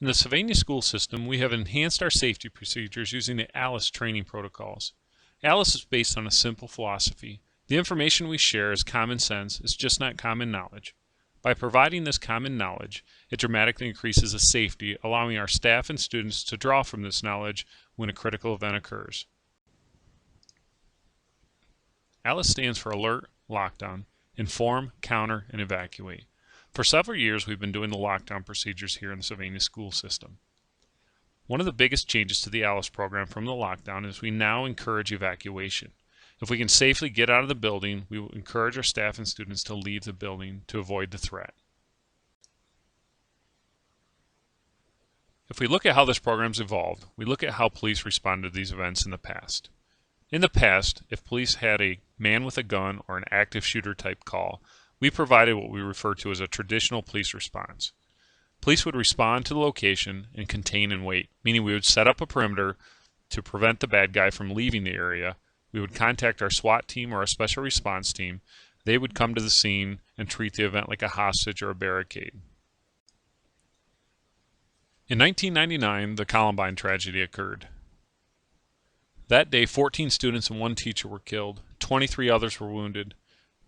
In the Sylvania school system, we have enhanced our safety procedures using the ALICE training protocols. ALICE is based on a simple philosophy. The information we share is common sense, it's just not common knowledge. By providing this common knowledge, it dramatically increases the safety, allowing our staff and students to draw from this knowledge when a critical event occurs. ALICE stands for Alert, Lockdown, Inform, Counter, and Evacuate. For several years, we've been doing the lockdown procedures here in the Sylvania school system. One of the biggest changes to the ALICE program from the lockdown is we now encourage evacuation. If we can safely get out of the building, we will encourage our staff and students to leave the building to avoid the threat. If we look at how this program's evolved, we look at how police responded to these events in the past. In the past, if police had a man with a gun or an active shooter type call, we provided what we refer to as a traditional police response. Police would respond to the location and contain and wait, meaning we would set up a perimeter to prevent the bad guy from leaving the area. We would contact our SWAT team or our special response team. They would come to the scene and treat the event like a hostage or a barricade. In 1999, the Columbine tragedy occurred. That day, 14 students and 1 teacher were killed. 23 others were wounded.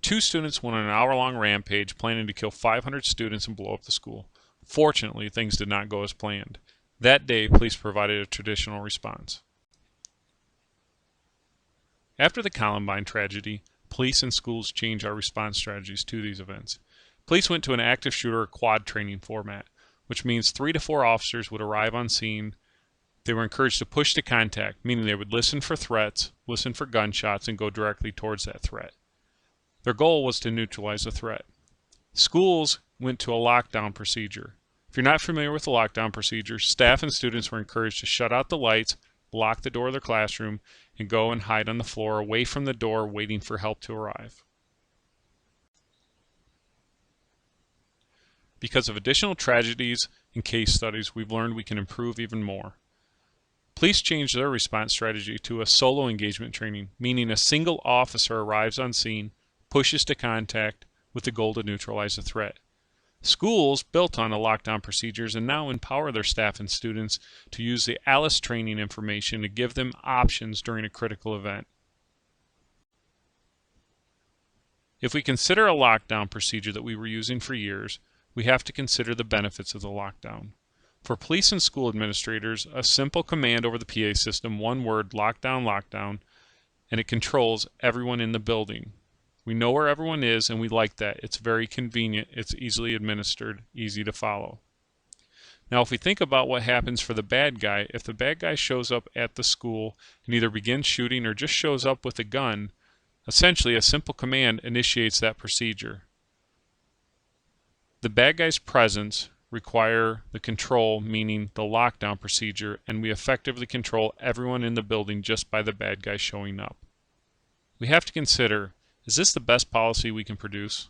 2 students went on an hour-long rampage planning to kill 500 students and blow up the school. Fortunately, things did not go as planned. That day, police provided a traditional response. After the Columbine tragedy, police and schools changed our response strategies to these events. Police went to an active shooter quad training format, which means 3 to 4 officers would arrive on scene. They were encouraged to push to contact, meaning they would listen for threats, listen for gunshots, and go directly towards that threat. Their goal was to neutralize the threat. Schools went to a lockdown procedure. If you're not familiar with the lockdown procedure, staff and students were encouraged to shut out the lights, lock the door of their classroom, and go and hide on the floor away from the door waiting for help to arrive. Because of additional tragedies and case studies, we've learned we can improve even more. Police changed their response strategy to a solo engagement training, meaning a single officer arrives on scene, pushes to contact with the goal to neutralize the threat. Schools built on the lockdown procedures and now empower their staff and students to use the ALICE training information to give them options during a critical event. If we consider a lockdown procedure that we were using for years, we have to consider the benefits of the lockdown. For police and school administrators, a simple command over the PA system, one word, lockdown, lockdown, and it controls everyone in the building. We know where everyone is, and we like that. It's very convenient, it's easily administered, easy to follow. Now, if we think about what happens for the bad guy, if the bad guy shows up at the school and either begins shooting or just shows up with a gun, essentially a simple command initiates that procedure. The bad guy's presence require the control, meaning the lockdown procedure, and we effectively control everyone in the building just by the bad guy showing up. We have to consider, is this the best policy we can produce?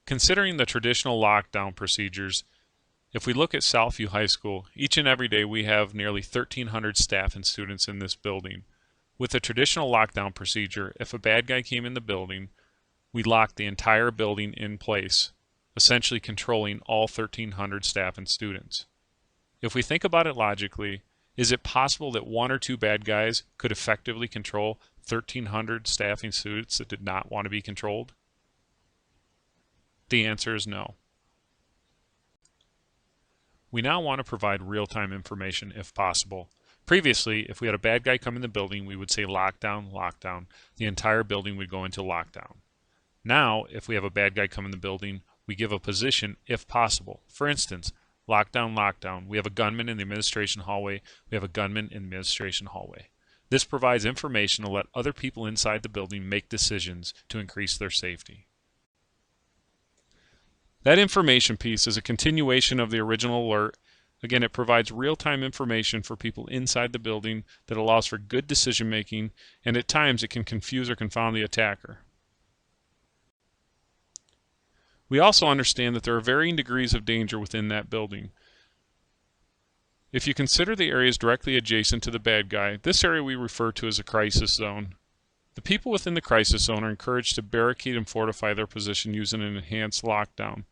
Considering the traditional lockdown procedures, if we look at Southview High School, each and every day we have nearly 1,300 staff and students in this building. With the traditional lockdown procedure, if a bad guy came in the building, we locked the entire building in place, essentially controlling all 1,300 staff and students. If we think about it logically, is it possible that 1 or 2 bad guys could effectively control 1,300 staff and students that did not want to be controlled? The answer is no. We now want to provide real-time information if possible. Previously, if we had a bad guy come in the building, we would say lockdown, lockdown. The entire building would go into lockdown. Now, if we have a bad guy come in the building, we give a position if possible. For instance, lockdown, lockdown. We have a gunman in the administration hallway. We have a gunman in the administration hallway. This provides information to let other people inside the building make decisions to increase their safety. That information piece is a continuation of the original alert. Again, it provides real-time information for people inside the building that allows for good decision making, and at times it can confuse or confound the attacker. We also understand that there are varying degrees of danger within that building. If you consider the areas directly adjacent to the bad guy, this area we refer to as a crisis zone. The people within the crisis zone are encouraged to barricade and fortify their position using an enhanced lockdown.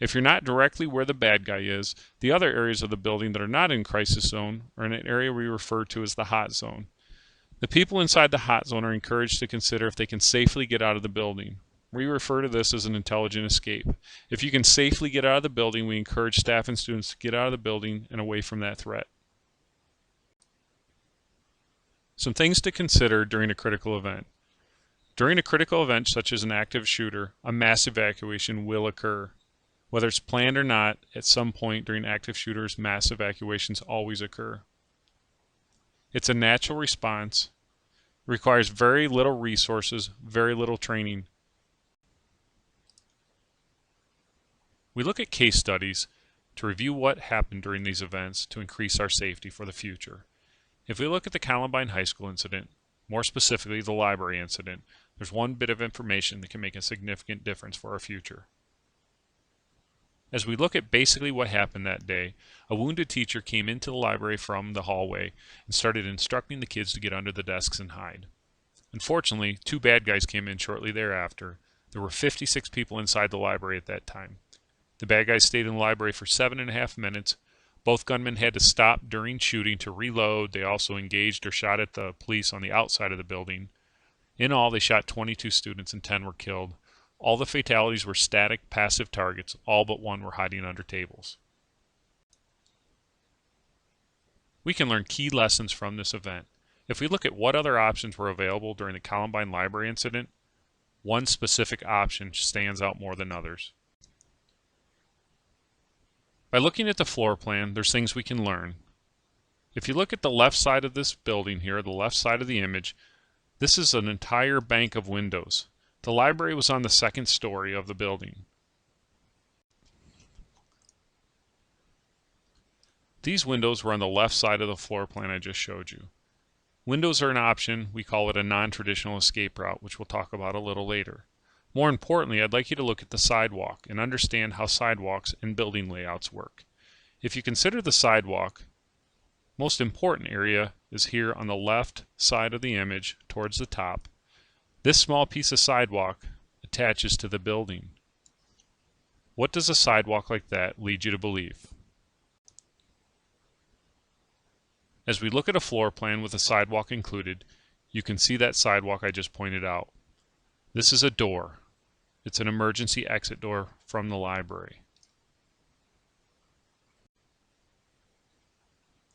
If you're not directly where the bad guy is, the other areas of the building that are not in crisis zone are in an area we refer to as the hot zone. The people inside the hot zone are encouraged to consider if they can safely get out of the building. We refer to this as an intelligent escape. If you can safely get out of the building, we encourage staff and students to get out of the building and away from that threat. Some things to consider during a critical event. During a critical event such as an active shooter, a mass evacuation will occur. Whether it's planned or not, at some point during active shooters, mass evacuations always occur. It's a natural response. It requires very little resources, very little training. We look at case studies to review what happened during these events to increase our safety for the future. If we look at the Columbine High School incident, more specifically the library incident, there's one bit of information that can make a significant difference for our future. As we look at basically what happened that day, a wounded teacher came into the library from the hallway and started instructing the kids to get under the desks and hide. Unfortunately, 2 bad guys came in shortly thereafter. There were 56 people inside the library at that time. The bad guys stayed in the library for 7.5 minutes. Both gunmen had to stop during shooting to reload. They also engaged or shot at the police on the outside of the building. In all, they shot 22 students and 10 were killed. All the fatalities were static, passive targets. All but 1 were hiding under tables. We can learn key lessons from this event. If we look at what other options were available during the Columbine Library incident, one specific option stands out more than others. By looking at the floor plan, there's things we can learn. If you look at the left side of this building here, the left side of the image, this is an entire bank of windows. The library was on the 2nd story of the building. These windows were on the left side of the floor plan I just showed you. Windows are an option. We call it a non-traditional escape route, which we'll talk about a little later. More importantly, I'd like you to look at the sidewalk and understand how sidewalks and building layouts work. If you consider the sidewalk, most important area is here on the left side of the image towards the top. This small piece of sidewalk attaches to the building. What does a sidewalk like that lead you to believe? As we look at a floor plan with a sidewalk included, you can see that sidewalk I just pointed out. This is a door. It's an emergency exit door from the library.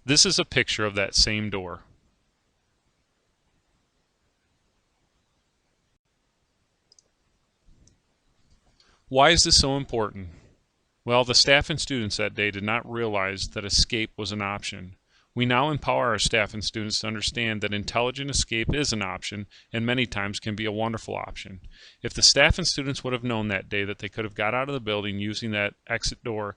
This is a picture of that same door. Why is this so important? Well, the staff and students that day did not realize that escape was an option. We now empower our staff and students to understand that intelligent escape is an option and many times can be a wonderful option. If the staff and students would have known that day that they could have got out of the building using that exit door,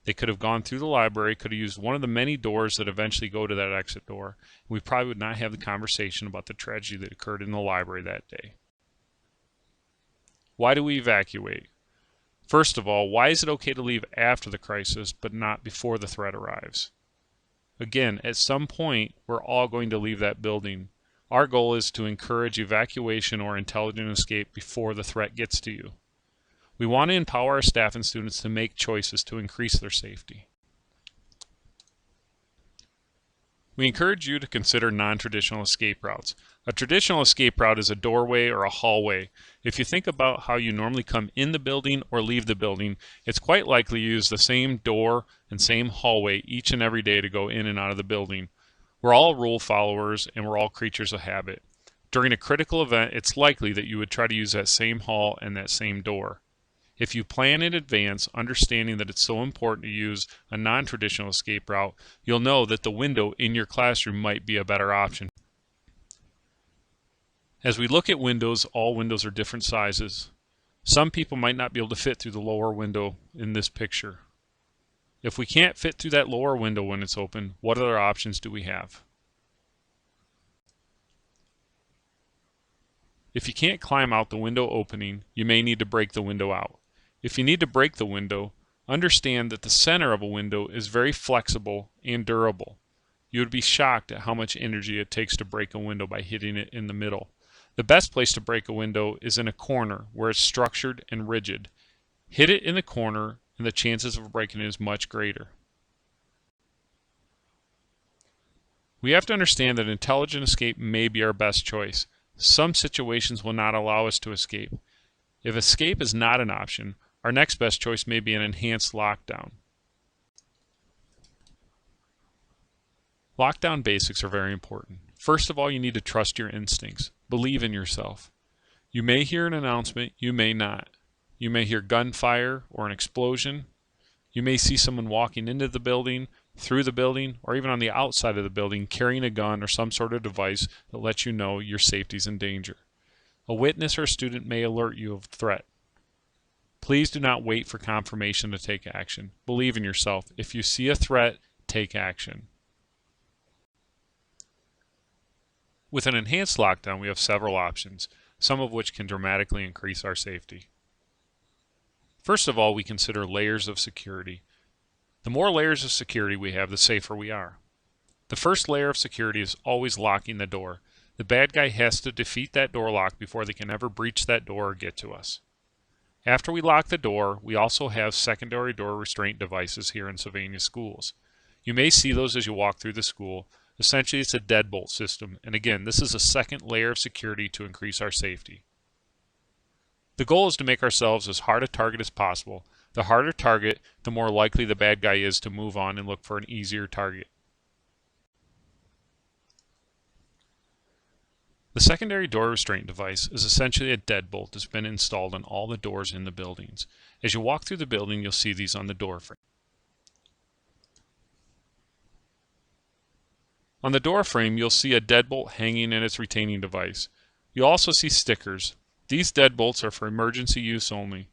they could have gone through the library, could have used one of the many doors that eventually go to that exit door, we probably would not have the conversation about the tragedy that occurred in the library that day. Why do we evacuate? First of all, why is it okay to leave after the crisis but not before the threat arrives? Again, at some point, we're all going to leave that building. Our goal is to encourage evacuation or intelligent escape before the threat gets to you. We want to empower our staff and students to make choices to increase their safety. We encourage you to consider non-traditional escape routes. A traditional escape route is a doorway or a hallway. If you think about how you normally come in the building or leave the building, it's quite likely you use the same door and same hallway each and every day to go in and out of the building. We're all rule followers and we're all creatures of habit. During a critical event, it's likely that you would try to use that same hall and that same door. If you plan in advance, understanding that it's so important to use a non-traditional escape route, you'll know that the window in your classroom might be a better option. As we look at windows, all windows are different sizes. Some people might not be able to fit through the lower window in this picture. If we can't fit through that lower window when it's open, what other options do we have? If you can't climb out the window opening, you may need to break the window out. If you need to break the window, understand that the center of a window is very flexible and durable. You would be shocked at how much energy it takes to break a window by hitting it in the middle. The best place to break a window is in a corner where it's structured and rigid. Hit it in the corner and the chances of breaking it is much greater. We have to understand that intelligent escape may be our best choice. Some situations will not allow us to escape. If escape is not an option, our next best choice may be an enhanced lockdown. Lockdown basics are very important. First of all, you need to trust your instincts. Believe in yourself. You may hear an announcement, you may not. You may hear gunfire or an explosion. You may see someone walking into the building, through the building, or even on the outside of the building carrying a gun or some sort of device that lets you know your safety is in danger. A witness or a student may alert you of threat. Please do not wait for confirmation to take action. Believe in yourself. If you see a threat, take action. With an enhanced lockdown, we have several options, some of which can dramatically increase our safety. First of all, we consider layers of security. The more layers of security we have, the safer we are. The first layer of security is always locking the door. The bad guy has to defeat that door lock before they can ever breach that door or get to us. After we lock the door, we also have secondary door restraint devices here in Sylvania schools. You may see those as you walk through the school. Essentially, it's a deadbolt system, and again, this is a second layer of security to increase our safety. The goal is to make ourselves as hard a target as possible. The harder target, the more likely the bad guy is to move on and look for an easier target. The secondary door restraint device is essentially a deadbolt that's been installed on all the doors in the buildings. As you walk through the building, you'll see these on the door frame. On the door frame, you'll see a deadbolt hanging in its retaining device. You'll also see stickers. These deadbolts are for emergency use only.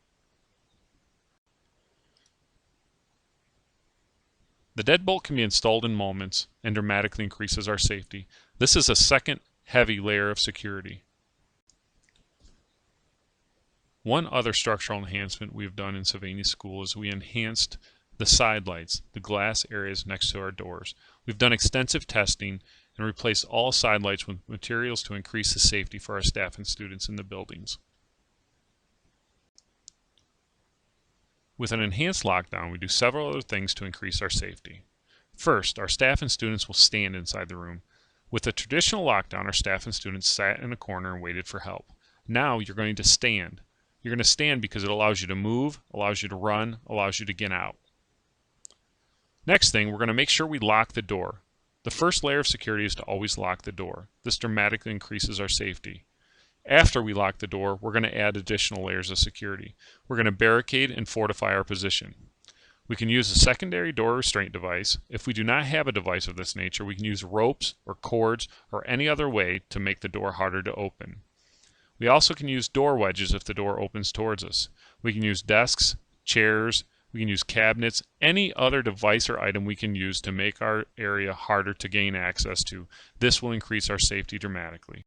The deadbolt can be installed in moments and dramatically increases our safety. This is a second heavy layer of security. One other structural enhancement we've done in Sylvania School is we enhanced the side lights, the glass areas next to our doors. We've done extensive testing and replaced all side lights with materials to increase the safety for our staff and students in the buildings. With an enhanced lockdown, we do several other things to increase our safety. First, our staff and students will stand inside the room. With a traditional lockdown, our staff and students sat in a corner and waited for help. Now you're going to stand. You're going to stand because it allows you to move, allows you to run, allows you to get out. Next thing, we're going to make sure we lock the door. The first layer of security is to always lock the door. This dramatically increases our safety. After we lock the door, we're going to add additional layers of security. We're going to barricade and fortify our position. We can use a secondary door restraint device. If we do not have a device of this nature, we can use ropes or cords or any other way to make the door harder to open. We also can use door wedges if the door opens towards us. We can use desks, chairs, we can use cabinets, any other device or item we can use to make our area harder to gain access to. This will increase our safety dramatically.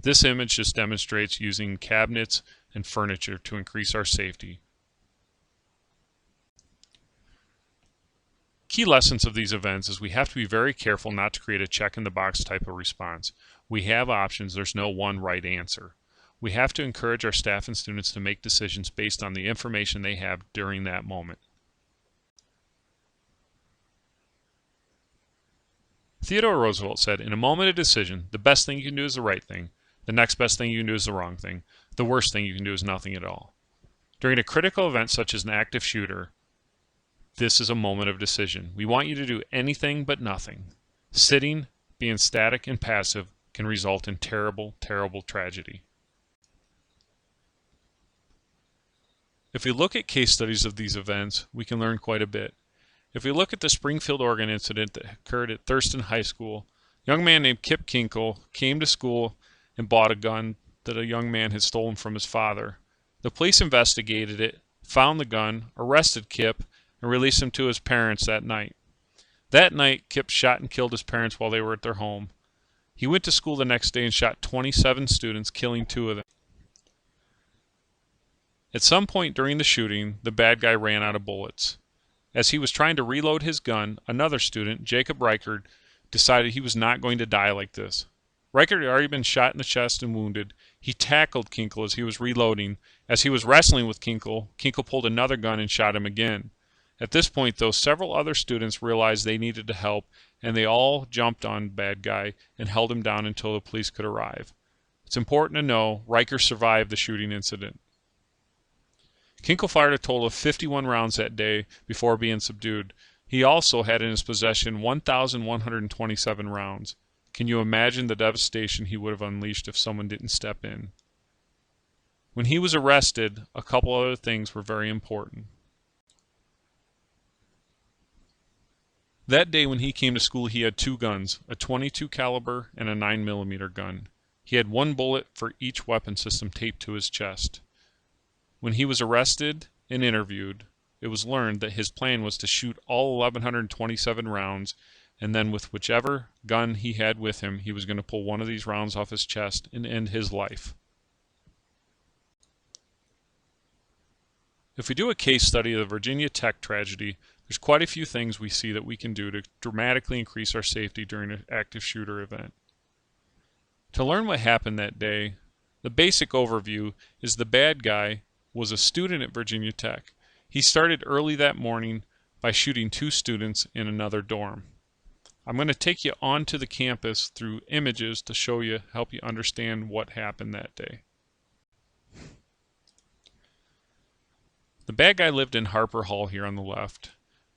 This image just demonstrates using cabinets and furniture to increase our safety. Key lessons of these events is we have to be very careful not to create a check-in-the-box type of response. We have options. There's no one right answer. We have to encourage our staff and students to make decisions based on the information they have during that moment. Theodore Roosevelt said, "In a moment of decision, the best thing you can do is the right thing. The next best thing you can do is the wrong thing. The worst thing you can do is nothing at all." During a critical event such as an active shooter, this is a moment of decision. We want you to do anything but nothing. Sitting, being static and passive can result in terrible, terrible tragedy. If we look at case studies of these events, we can learn quite a bit. If we look at the Springfield, Oregon incident that occurred at Thurston High School, a young man named Kip Kinkle came to school and bought a gun that a young man had stolen from his father. The police investigated it, found the gun, arrested Kip, and released him to his parents that night. That night, Kip shot and killed his parents while they were at their home. He went to school the next day and shot 27 students, killing 2 of them. At some point during the shooting, the bad guy ran out of bullets. As he was trying to reload his gun, another student, Jacob Reichard, decided he was not going to die like this. Reichard had already been shot in the chest and wounded. He tackled Kinkle as he was reloading. As he was wrestling with Kinkle, Kinkle pulled another gun and shot him again. At this point, though, several other students realized they needed to help, and they all jumped on the bad guy and held him down until the police could arrive. It's important to know Riker survived the shooting incident. Kinkle fired a total of 51 rounds that day before being subdued. He also had in his possession 1,127 rounds. Can you imagine the devastation he would have unleashed if someone didn't step in? When he was arrested, a couple other things were very important. That day when he came to school, he had two guns, a .22 caliber and a 9mm gun. He had one bullet for each weapon system taped to his chest. When he was arrested and interviewed, it was learned that his plan was to shoot all 1,127 rounds, and then with whichever gun he had with him, he was going to pull one of these rounds off his chest and end his life. If we do a case study of the Virginia Tech tragedy, there's quite a few things we see that we can do to dramatically increase our safety during an active shooter event. To learn what happened that day, the basic overview is the bad guy was a student at Virginia Tech. He started early that morning by shooting two students in another dorm. I'm going to take you onto the campus through images to show you, help you understand what happened that day. The bad guy lived in Harper Hall here on the left.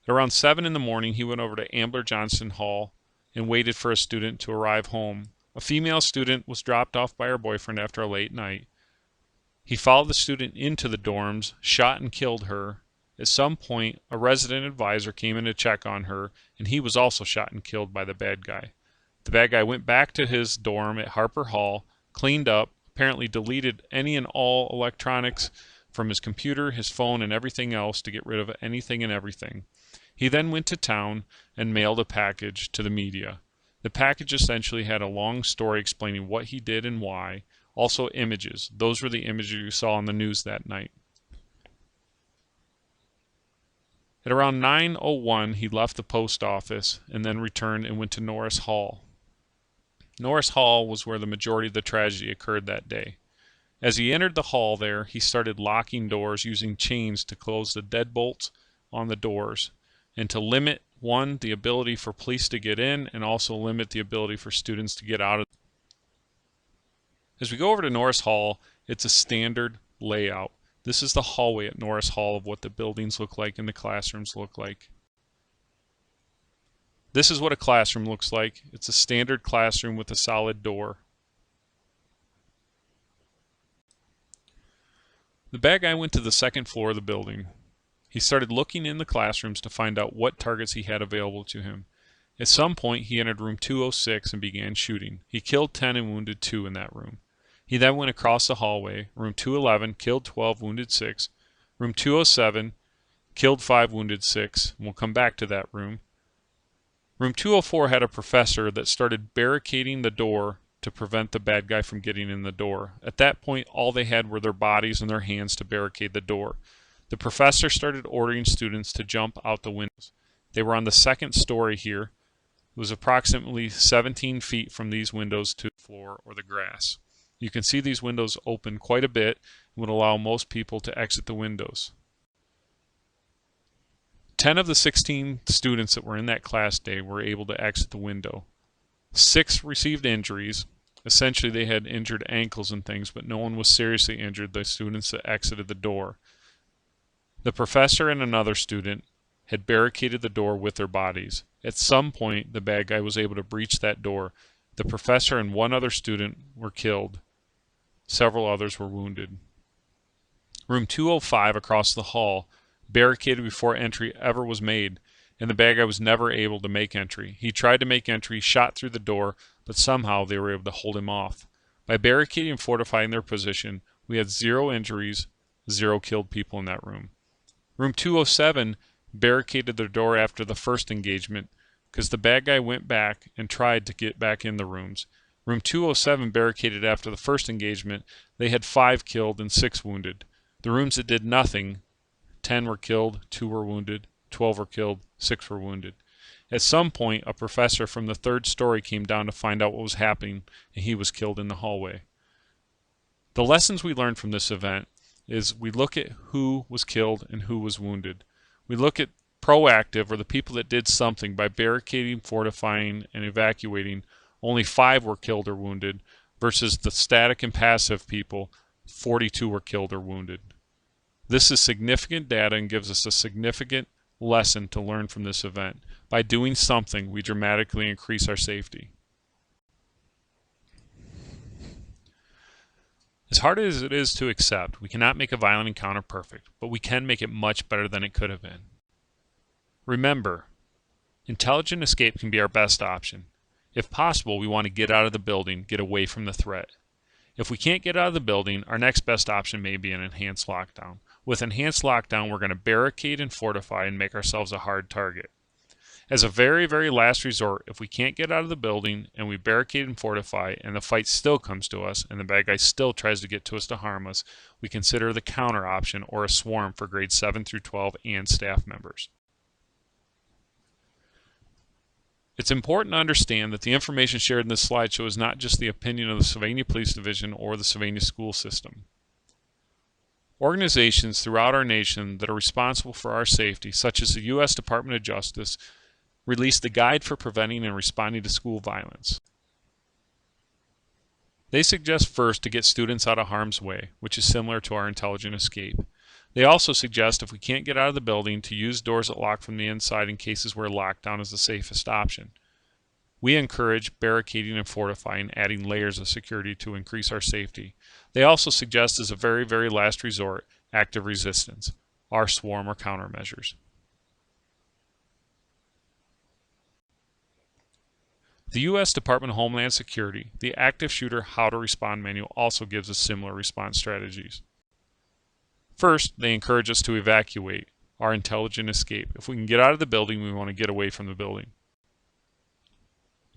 At around 7 in the morning, he went over to Ambler Johnson Hall and waited for a student to arrive home. A female student was dropped off by her boyfriend after a late night. He followed the student into the dorms, shot and killed her. At some point, a resident advisor came in to check on her, and he was also shot and killed by the bad guy. The bad guy went back to his dorm at Harper Hall, cleaned up, apparently deleted any and all electronics from his computer, his phone, and everything else to get rid of anything and everything. He then went to town and mailed a package to the media. The package essentially had a long story explaining what he did and why, also images. Those were the images you saw on the news that night. At around 9:01, he left the post office and then returned and went to Norris Hall. Norris Hall was where the majority of the tragedy occurred that day. As he entered the hall there, he started locking doors using chains to close the deadbolts on the doors and to limit, one, the ability for police to get in, and also limit the ability for students to get out of. As we go over to Norris Hall, it's a standard layout. This is the hallway at Norris Hall of what the buildings look like and the classrooms look like. This is what a classroom looks like. It's a standard classroom with a solid door. The bad guy went to the second floor of the building. He started looking in the classrooms to find out what targets he had available to him. At some point, he entered room 206 and began shooting. He killed 10 and wounded 2 in that room. He then went across the hallway. Room 211, killed 12, wounded 6. Room 207, killed 5, wounded 6. And we'll come back to that room. Room 204 had a professor that started barricading the door to prevent the bad guy from getting in the door. At that point, all they had were their bodies and their hands to barricade the door. The professor started ordering students to jump out the windows. They were on the second story here. It was approximately 17 feet from these windows to the floor or the grass. You can see these windows open quite a bit and would allow most people to exit the windows. 10 of the 16 students that were in that class day were able to exit the window. 6 received injuries. Essentially, they had injured ankles and things, but no one was seriously injured, the students that exited the door. The professor and another student had barricaded the door with their bodies. At some point, the bad guy was able to breach that door. The professor and one other student were killed. Several others were wounded. Room 205 across the hall, barricaded before entry ever was made, and the bad guy was never able to make entry. He tried to make entry, shot through the door, but somehow they were able to hold him off. By barricading and fortifying their position, we had 0 injuries, 0 killed people in that room. Room 207 barricaded their door after the first engagement because the bad guy went back and tried to get back in the rooms. Room 207 barricaded after the first engagement. They had 5 killed and 6 wounded. The rooms that did nothing, 10 were killed, 2 were wounded, 12 were killed, 6 were wounded. At some point, a professor from the 3rd story came down to find out what was happening, and he was killed in the hallway. The lessons we learned from this event is we look at who was killed and who was wounded. We look at proactive, or the people that did something by barricading, fortifying, and evacuating. Only 5 were killed or wounded, versus the static and passive people, 42 were killed or wounded. This is significant data and gives us a significant lesson to learn from this event. By doing something, we dramatically increase our safety. As hard as it is to accept, we cannot make a violent encounter perfect, but we can make it much better than it could have been. Remember, intelligent escape can be our best option. If possible, we want to get out of the building, get away from the threat. If we can't get out of the building, our next best option may be an enhanced lockdown. With enhanced lockdown, we're going to barricade and fortify and make ourselves a hard target. As a very, very last resort, if we can't get out of the building and we barricade and fortify and the fight still comes to us and the bad guy still tries to get to us to harm us, we consider the counter option, or a swarm, for grades 7 through 12 and staff members. It's important to understand that the information shared in this slideshow is not just the opinion of the Sylvania Police Division or the Sylvania school system. Organizations throughout our nation that are responsible for our safety, such as the U.S. Department of Justice, released the Guide for Preventing and Responding to School Violence. They suggest first to get students out of harm's way, which is similar to our intelligent escape. They also suggest, if we can't get out of the building, to use doors that lock from the inside in cases where lockdown is the safest option. We encourage barricading and fortifying, adding layers of security to increase our safety. They also suggest, as a very, very last resort, active resistance, our swarm or countermeasures. The U.S. Department of Homeland Security, the Active Shooter How to Respond Manual, also gives us similar response strategies. First, they encourage us to evacuate, our intelligent escape. If we can get out of the building, we want to get away from the building.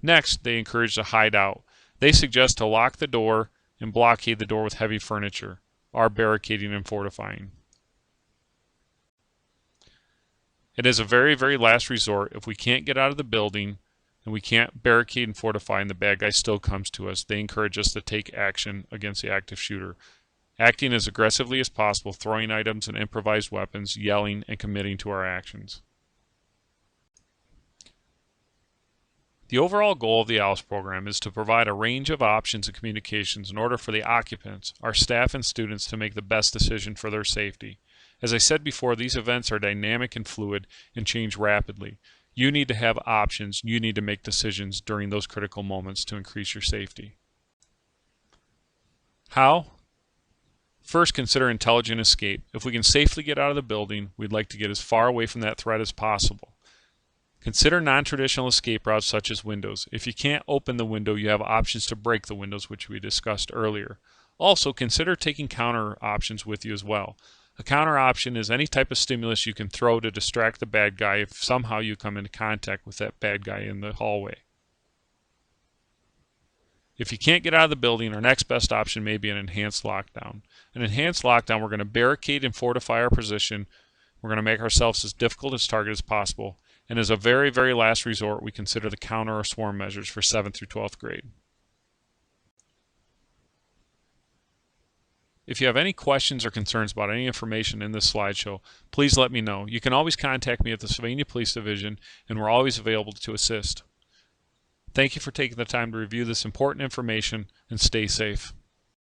Next, they encourage to hide out. They suggest to lock the door and blockade the door with heavy furniture, our barricading and fortifying. It is a very, very last resort. If we can't get out of the building and we can't barricade and fortify and the bad guy still comes to us, they encourage us to take action against the active shooter, acting as aggressively as possible, throwing items and improvised weapons, yelling, and committing to our actions. The overall goal of the ALICE program is to provide a range of options and communications in order for the occupants, our staff, and students to make the best decision for their safety. As I said before, these events are dynamic and fluid and change rapidly. You need to have options. You need to make decisions during those critical moments to increase your safety. How? First, consider intelligent escape. If we can safely get out of the building, we'd like to get as far away from that threat as possible. Consider non-traditional escape routes such as windows. If you can't open the window, you have options to break the windows, which we discussed earlier. Also, consider taking counter options with you as well. A counter option is any type of stimulus you can throw to distract the bad guy if somehow you come into contact with that bad guy in the hallway. If you can't get out of the building, our next best option may be an enhanced lockdown. An enhanced lockdown, we're going to barricade and fortify our position. We're going to make ourselves as difficult as target as possible. And as a very, very last resort, we consider the counter or swarm measures for 7th through 12th grade. If you have any questions or concerns about any information in this slideshow, please let me know. You can always contact me at the Sylvania Police Division, and we're always available to assist. Thank you for taking the time to review this important information, and stay safe.